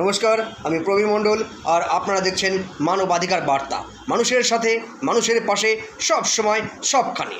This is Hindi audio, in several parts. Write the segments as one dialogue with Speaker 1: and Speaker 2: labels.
Speaker 1: নমস্কার, আমি প্রবীণ মণ্ডল আর আপনারা দেখছেন মানবাধিকার বার্তা। মানুষের সাথে, মানুষের পাশে, সব সময়, সবখানে।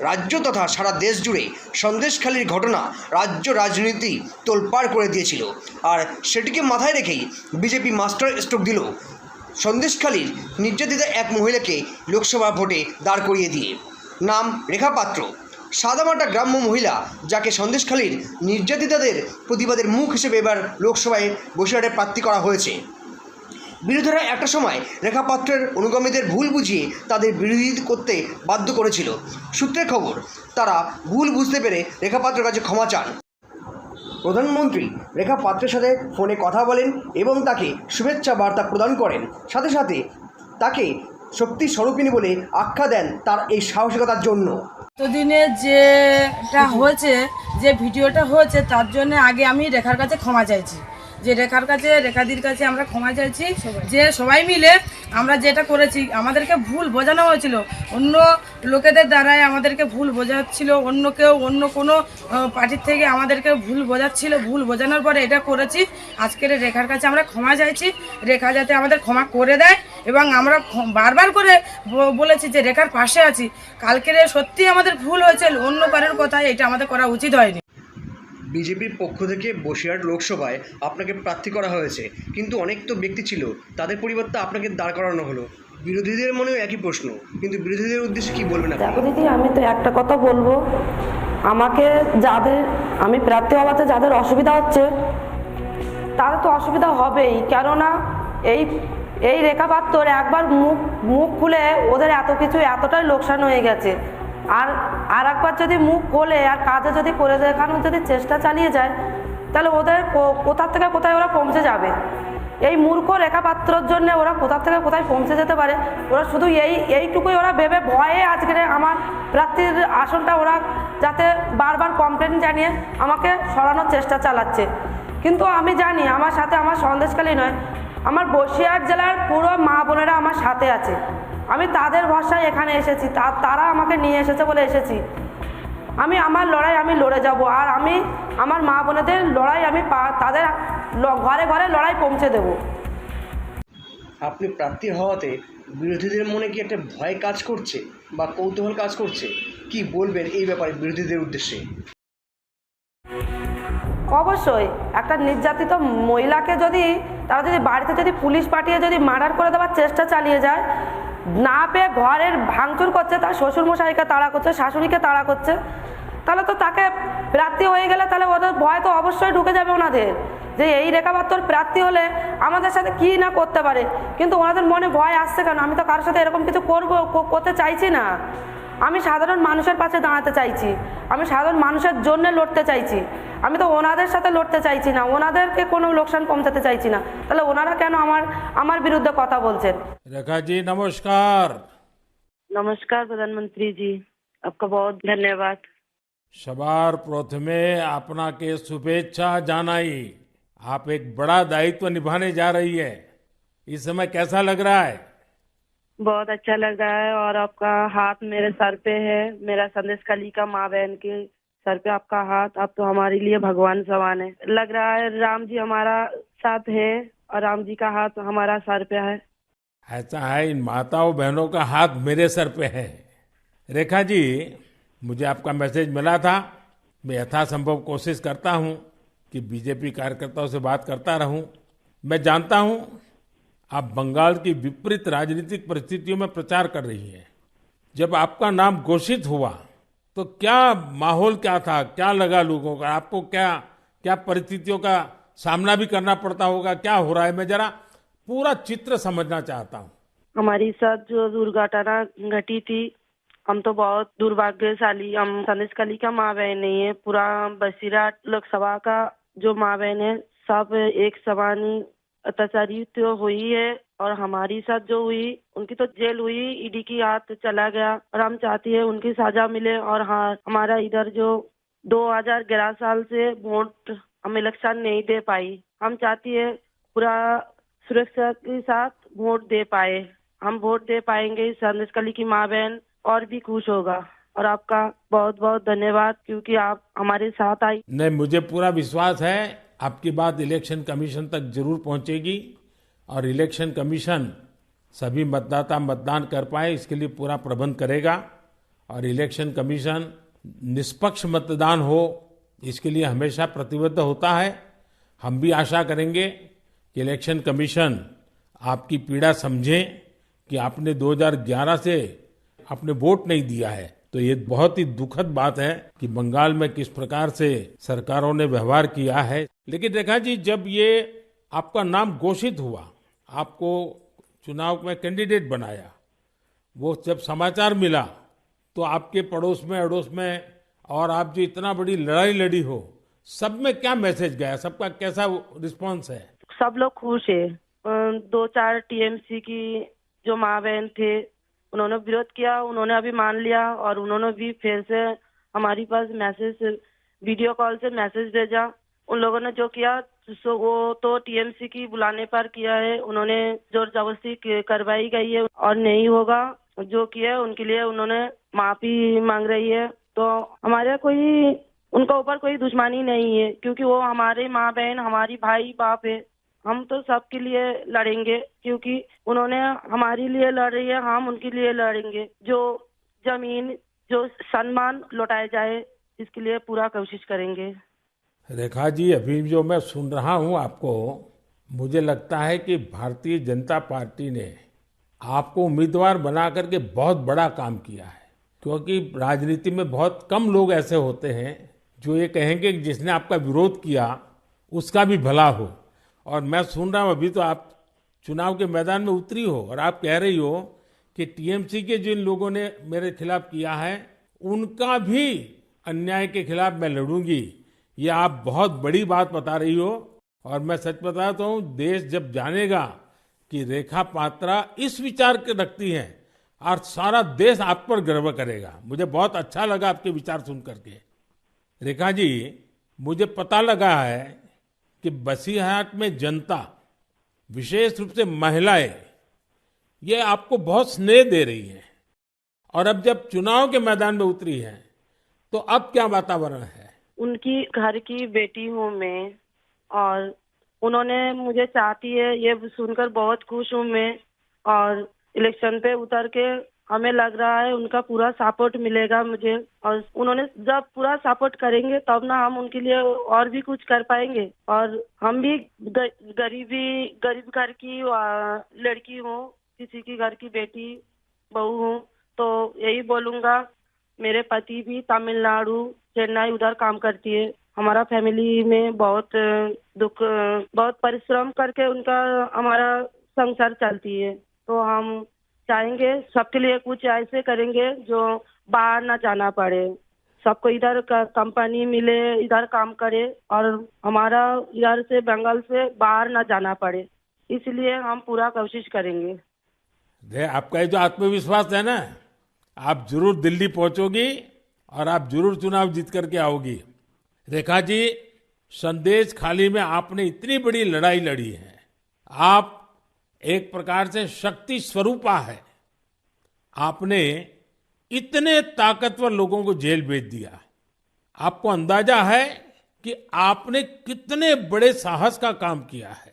Speaker 1: রাজ্য তথা সারা দেশ জুড়ে সন্দেশখালির ঘটনা রাজ্য রাজনীতি তোলপাড় করে দিয়েছিল, আর সেটিকে মাথায় রেখেই বিজেপি মাস্টার স্ট্রোক দিল সন্দেশখালির নির্যাতিতা এক মহিলাকে লোকসভা ভোটে দাঁড় করিয়ে দিয়ে। নাম রেখা পাত্র, সাদামাটা গ্রাম্য মহিলা, যাকে সন্দেশখালির নির্যাতিতাদের প্রতিবাদের মুখ হিসেবে এবার লোকসভায় বসিরহাটে প্রার্থী করা হয়েছে। বিরোধীরা একটা সময় রেখা পাত্রের অনুগামীদের ভুল বুঝিয়ে তাদের বিরোধী করতে বাধ্য করেছিল। সূত্রের খবর, তারা ভুল বুঝতে পেরে রেখা পাত্রের কাছে ক্ষমা চান। প্রধানমন্ত্রী রেখা পাত্রের সাথে ফোনে কথা বলেন এবং তাকে শুভেচ্ছা বার্তা প্রদান করেন। সাথে সাথে তাকে শক্তি স্বরূপিণী বলে আখ্যা দেন তার এই সাহসিকতার জন্য।
Speaker 2: এতদিনে যেটা হয়েছে, যে ভিডিওটা হয়েছে, তার জন্য আগে আমি রেখার কাছে ক্ষমা চাইছি। যে রেখাদির কাছে আমরা ক্ষমা চাইছি, যে সবাই মিলে আমরা যেটা করেছি, আমাদেরকে ভুল বোঝানো হয়েছিল, অন্য লোকেদের দ্বারাই আমাদেরকে ভুল বোঝাচ্ছিল, অন্য কোনো পার্টির থেকে আমাদেরকে ভুল বোঝাচ্ছিল। ভুল বোঝানোর পরে এটা করেছি। আজকের রেখার কাছে আমরা ক্ষমা চাইছি, রেখা যাতে আমাদের ক্ষমা করে দেয়। এবং আমরা বারবার করে বলেছি যে রেখার পাশে আছি। কালকের সত্যি আমাদের ভুল হয়েছে, অন্য কারোর কথায় এটা আমাদের করা উচিত হয়নি।
Speaker 1: বিজেপির পক্ষ থেকে বসিরহাট লোকসভায় আপনাকে প্রার্থী করা হয়েছে, কিন্তু অনেক তো ব্যক্তি ছিল, তাদের পরিবর্তে আপনাকে দাঁড় করানো হলো। বিরোধীদের মনেও একই প্রশ্ন, কিন্তু বিরোধীদের উদ্দেশ্যে কি বলবেন আপনি?
Speaker 3: দেখো দিদি, আমি তো একটা কথা বলবো, আমি প্রার্থী হওয়াতে যাদের অসুবিধা হচ্ছে, তাদের তো অসুবিধা হবেই। কেননা এই রেখা পাত্র একবার মুখ খুলে ওদের এতটাই লোকসান হয়ে গেছে। আর একবার যদি মুখ খোলে আর কাজে যদি করে দেখানোর যদি চেষ্টা চালিয়ে যায়, তাহলে ওদের কোথা থেকে কোথায় ওরা পৌঁছে যাবে। এই মূর্খ রেখা পাত্রর জন্য ওরা কোথা থেকে কোথায় পৌঁছে যেতে পারে। ওরা শুধু এইটুকুই ওরা ভেবে ভয়ে আজকের আমার প্রার্থীর আসনটা ওরা যাতে বারবার কমপ্লেন জানিয়ে আমাকে সরানোর চেষ্টা চালাচ্ছে। কিন্তু আমি জানি আমার সাথে আমার সন্দেশখালী নয়, আমার বসিরহাট জেলার পুরো মা বোনেরা আমার সাথে আছে। আমি তাদের ভরসায় এখানে এসেছি, তারা আমাকে নিয়ে এসেছে বলে এসেছি। আমি আমার লড়াই আমি লড়ে যাব, আর আমি আমার মা বোনেদের লড়াই আমি তাদের ঘরে ঘরে লড়াই পৌঁছে দেব।
Speaker 1: আপনি প্রার্থী হওয়াতে বিরোধীদের মনে কি একটা ভয় কাজ করছে বা কৌতূহল কাজ করছে? কি বলবেন এই ব্যাপারে বিরোধীদের উদ্দেশ্যে?
Speaker 3: অবশ্যই একটা নির্যাতিত মহিলাকে তারা যদি বাড়িতে যদি পুলিশ পাঠিয়ে যদি মার্ডার করে দেওয়ার চেষ্টা চালিয়ে যায়, না পেয়ে ঘরের ভাঙচুর করছে, তার শ্বশুরমশাইকে তাড়া করছে, শাশুড়িকে তাড়া করছে, তাহলে তো তাকে প্রার্থী হয়ে গেলে তাহলে ওদের ভয় তো অবশ্যই ঢুকে যাবে ওনাদের, যে এই রেখা পাত্রর প্রার্থী হলে আমাদের সাথে কি না করতে পারে। কিন্তু ওনাদের মনে ভয় আসছে কেন? আমি তো কারোর সাথে এরকম কিছু করতে চাইছি না। আমি সাধারণ মানুষের পাশে দাঁড়াতে চাইছি, আমি সাধারণ মানুষের জন্য লড়তে চাইছি। আমি তো ওনাদের সাথে লড়তে চাইছি না, ওনাদেরকে কোনো লোকসান পৌঁছাতে চাইছি না। তাহলে ওনারা কেন আমার বিরুদ্ধে কথা বলছেন?
Speaker 4: रेखा जी नमस्कार।
Speaker 5: नमस्कार प्रधानमंत्री जी, आपका बहुत धन्यवाद।
Speaker 4: सवार प्रथमे अपना के शुभेच्छा जानाई। आप एक बड़ा दायित्व निभाने जा रही है, इस समय कैसा लग रहा है?
Speaker 5: बहुत अच्छा लग रहा है, और आपका हाथ मेरे सर पे है, मेरा संदेशखाली का माँ बहन के सर पे आपका हाथ। आप तो हमारे लिए भगवान समान है। लग रहा है राम जी हमारा साथ है और राम जी का हाथ हमारा सर पे है।
Speaker 4: ऐसा है, इन माताओं बहनों का हाथ मेरे सर पे है। रेखा जी, मुझे आपका मैसेज मिला था। मैं यथासंभव कोशिश करता हूं कि बीजेपी कार्यकर्ताओं से बात करता रहूं। मैं जानता हूं आप बंगाल की विपरीत राजनीतिक परिस्थितियों में प्रचार कर रही हैं। जब आपका नाम घोषित हुआ तो क्या माहौल क्या था, क्या लगा लोगों का? आपको क्या क्या परिस्थितियों का सामना भी करना पड़ता होगा? क्या हो रहा है, मैं जरा पूरा चित्र समझना चाहता हूँ।
Speaker 5: हमारी साथ जो दुर्घटना घटी थी, हम तो बहुत दुर्भाग्यशाली, हम संदेशखाली का माँ बहन नहीं है, पूरा बसीराट लोकसभा का जो माँ बहन है, सब एक समान ही अत्याचारी तो हुई है। और हमारी साथ जो हुई, उनकी तो जेल हुई, ईडी की हाथ चला गया, और हम चाहती है उनकी सजा मिले। और हाँ, हमारा इधर जो 2011 साल से वोट हम इलेक्शन नहीं दे पाई, हम चाहती है पूरा सुरक्षा के साथ वोट दे पाए। हम वोट दे पाएंगे, संदेशखाली की माँ बहन और भी खुश होगा। और आपका बहुत बहुत धन्यवाद, क्योंकि आप हमारे साथ आई।
Speaker 4: नहीं, मुझे पूरा विश्वास है आपकी बात इलेक्शन कमीशन तक जरूर पहुंचेगी और इलेक्शन कमीशन सभी मतदाता मतदान कर पाए इसके लिए पूरा प्रबंध करेगा और इलेक्शन कमीशन निष्पक्ष मतदान हो इसके लिए हमेशा प्रतिबद्ध होता है। हम भी आशा करेंगे कि इलेक्शन कमीशन आपकी पीड़ा समझे कि आपने 2011 से आपने वोट नहीं दिया है, तो ये बहुत ही दुखद बात है कि बंगाल में किस प्रकार से सरकारों ने व्यवहार किया है। लेकिन रेखा जी, जब ये आपका नाम घोषित हुआ, आपको चुनाव में कैंडिडेट बनाया, वो जब समाचार मिला तो आपके पड़ोस में अड़ोस में और आप जो इतना बड़ी लड़ाई लड़ी हो, सब में क्या मैसेज गया, सबका कैसा रिस्पांस है?
Speaker 5: सब लोग खुश है। 2-4 टीएमसी की जो माँ बहन थे उन्होंने विरोध किया, उन्होंने अभी मान लिया और उन्होंने भी फिर से हमारे पास मैसेज वीडियो कॉल से मैसेज भेजा। उन लोगों ने जो किया वो तो टीएमसी की बुलाने पर किया है, उन्होंने जोर जबरदस्ती करवाई गई है और नहीं होगा। जो किया उनके लिए उन्होंने माफी मांग रही है। तो हमारे कोई उनका ऊपर कोई दुश्मनी नहीं है, क्योंकि वो हमारे माँ बहन हमारी भाई बाप है। हम तो सबके लिए लड़ेंगे, क्योंकि उन्होंने हमारे लिए लड़ रही है, हम उनके लिए लड़ेंगे। जो जमीन जो सम्मान लौटाया जाए इसके लिए पूरा कोशिश करेंगे।
Speaker 4: रेखा जी, अभी जो मैं सुन रहा हूं आपको, मुझे लगता है कि भारतीय जनता पार्टी ने आपको उम्मीदवार बना करके बहुत बड़ा काम किया है, क्योंकि राजनीति में बहुत कम लोग ऐसे होते हैं जो ये कहेंगे कि जिसने आपका विरोध किया उसका भी भला हो। और मैं सुन रहा हूं, अभी तो आप चुनाव के मैदान में उतरी हो और आप कह रही हो कि टीएमसी के जिन लोगों ने मेरे खिलाफ किया है उनका भी अन्याय के खिलाफ मैं लड़ूंगी। ये आप बहुत बड़ी बात बता रही हो और मैं सच बताता हूं, देश जब जानेगा कि रेखा पात्रा इस विचार के रखती हैं और सारा देश आप पर गर्व करेगा। मुझे बहुत अच्छा लगा आपके विचार सुन करके। रेखा जी, मुझे पता लगा है कि बसीरहाट में जनता, विशेष रूप से महिलाएं, ये आपको बहुत स्नेह दे रही हैं और अब जब चुनाव के मैदान में उतरी हैं तो अब क्या वातावरण है?
Speaker 5: उनकी घर की बेटी हूँ मैं और उन्होंने मुझे चाहती है, ये सुनकर बहुत खुश हूँ मैं। और इलेक्शन पे उतर के हमें लग रहा है उनका पूरा सपोर्ट मिलेगा मुझे, और उन्होंने जब पूरा सपोर्ट करेंगे तब ना हम उनके लिए और भी कुछ कर पाएंगे। और हम भी गरीब घर की लड़की हूँ, किसी की घर की बेटी बहू हूँ, तो यही बोलूंगा। मेरे पति भी तमिलनाडु चेन्नई उधर काम करती है। हमारा फैमिली में बहुत बहुत परिश्रम करके उनका हमारा संसार चलती है। तो हम चाहेंगे सबके लिए कुछ ऐसे करेंगे जो बाहर ना जाना पड़े, सबको इधर का कंपनी मिले, इधर काम करे और हमारा इधर से बंगाल से बाहर ना जाना पड़े, इसलिए हम पूरा कोशिश करेंगे।
Speaker 4: आपका ये जो आत्मविश्वास है ना, आप जरूर दिल्ली पहुंचोगी और आप जरूर चुनाव जीत करके आओगी। रेखा जी, संदेश खाली में आपने इतनी बड़ी लड़ाई लड़ी है, आप एक प्रकार से शक्ति स्वरूपा है। आपने इतने ताकतवर लोगों को जेल भेज दिया। आपको अंदाजा है कि आपने कितने बड़े साहस का काम किया है।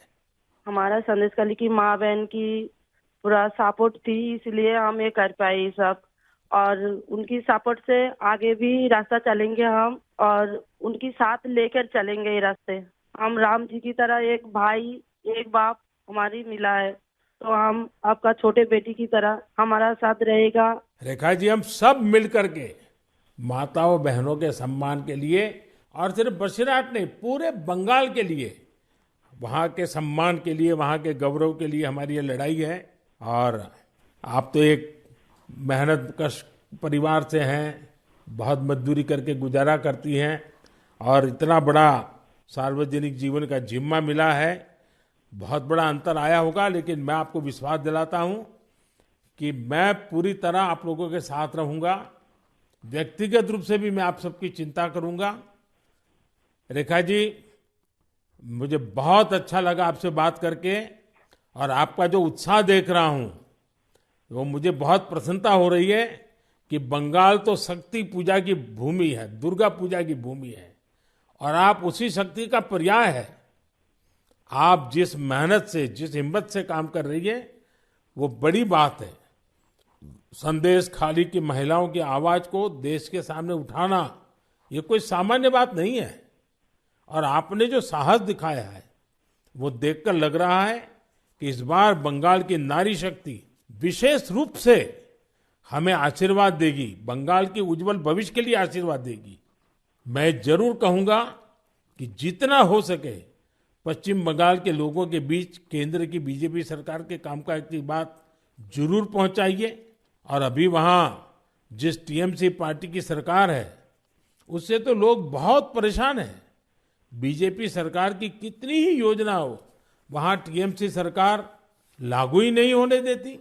Speaker 5: हमारा संदेशखाली की माँ बहन की पूरा सपोर्ट थी, इसलिए हम ये कर पाए सब। और उनकी सपोर्ट से आगे भी रास्ता चलेंगे हम, और उनकी साथ लेकर चलेंगे ये रास्ते। हम राम जी की तरह एक भाई एक बाप हमारी मिला है, तो हम आपका छोटे बेटी की तरह हमारा साथ रहेगा।
Speaker 4: रेखा जी, हम सब मिल करके माताओं बहनों के सम्मान के लिए, और सिर्फ बसीरहाट नहीं, पूरे बंगाल के लिए, वहाँ के सम्मान के लिए, वहाँ के गौरव के लिए हमारी ये लड़ाई है। और आप तो एक मेहनत कश परिवार से हैं, बहुत मजदूरी करके गुजारा करती हैं और इतना बड़ा सार्वजनिक जीवन का जिम्मा मिला है। बहुत बड़ा अंतर आया होगा, लेकिन मैं आपको विश्वास दिलाता हूं कि मैं पूरी तरह आप लोगों के साथ रहूंगा। व्यक्तिगत रूप से भी मैं आप सबकी चिंता करूंगा। रेखा जी, मुझे बहुत अच्छा लगा आपसे बात करके, और आपका जो उत्साह देख रहा हूं वो मुझे बहुत प्रसन्नता हो रही है कि बंगाल तो शक्ति पूजा की भूमि है, दुर्गा पूजा की भूमि है, और आप उसी शक्ति का पर्याय है। आप जिस मेहनत से, जिस हिम्मत से काम कर रही है, वो बड़ी बात है। संदेश खाली की महिलाओं की आवाज को देश के सामने उठाना, ये कोई सामान्य बात नहीं है। और आपने जो साहस दिखाया है, वो देखकर लग रहा है कि इस बार बंगाल की नारी शक्ति विशेष रूप से हमें आशीर्वाद देगी, बंगाल के उज्जवल भविष्य के लिए आशीर्वाद देगी। मैं जरूर कहूंगा कि जितना हो सके पश्चिम बंगाल के लोगों के बीच केंद्र की बीजेपी सरकार के कामकाज की बात जरूर पहुंचाइए। और अभी वहां जिस टीएमसी पार्टी की सरकार है, उससे तो लोग बहुत परेशान हैं। बीजेपी सरकार की कितनी ही योजना हो, वहां टीएमसी सरकार लागू ही नहीं होने देती।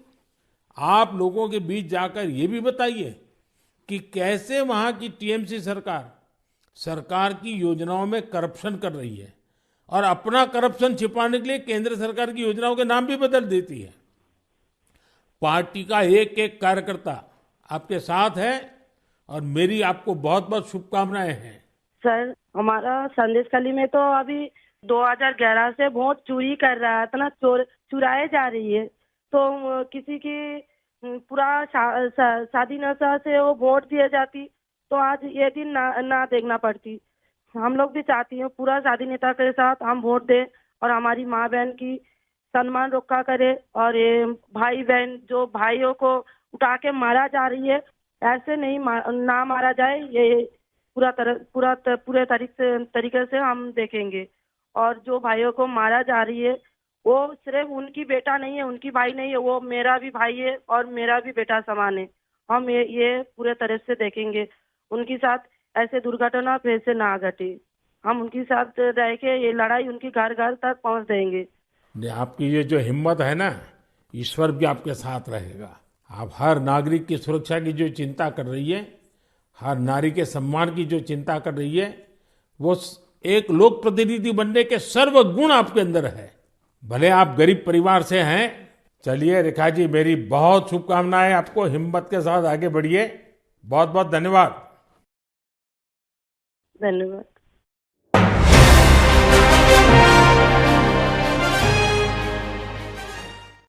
Speaker 4: आप लोगों के बीच जाकर ये भी बताइए कि कैसे वहां की टीएमसी सरकार की योजनाओं में करप्शन कर रही है और अपना करप्शन छिपाने के लिए केंद्र सरकार की योजनाओं के नाम भी बदल देती है। पार्टी का एक एक कार्यकर्ता आपके साथ है और मेरी आपको बहुत बहुत शुभकामनाएं हैं।
Speaker 5: सर, हमारा संदेशखाली में तो अभी 2011 से वोट चोरी कर रहा है, इतना चुराए जा रही है। तो किसी की पूरा स्वाधीनता से वो वोट दिए जाती तो आज ये दिन ना देखना पड़ती। हम लोग भी चाहती हैं पूरा स्वाधीनता के साथ हम वोट दें और हमारी माँ बहन की सम्मान रक्षा करे। और ये भाई बहन जो भाइयों को उठा के मारा जा रही है, ऐसे नहीं ना मारा जाए, ये पूरे तरीके से हम देखेंगे। और जो भाइयों को मारा जा रही है वो सिर्फ उनकी बेटा नहीं है, उनकी भाई नहीं है, वो मेरा भी भाई है और मेरा भी बेटा समान है। हम ये पूरे तरह से देखेंगे, उनके साथ ऐसे दुर्घटना फिर से ना घटे। हम उनके साथ रह के ये लड़ाई उनकी घर घर तक पहुंच देंगे।
Speaker 4: आपकी ये जो हिम्मत है ना, ईश्वर भी आपके साथ रहेगा। आप हर नागरिक की सुरक्षा की जो चिंता कर रही है, हर नारी के सम्मान की जो चिंता कर रही है, वो एक लोक प्रतिनिधि बनने के सर्व गुण आपके अंदर है। भले आप गरीब परिवार से हैं। चलिए रेखा जी, मेरी बहुत शुभकामनाएं आपको, हिम्मत के साथ आगे बढ़िए। बहुत बहुत धन्यवाद।
Speaker 5: धन्यवाद।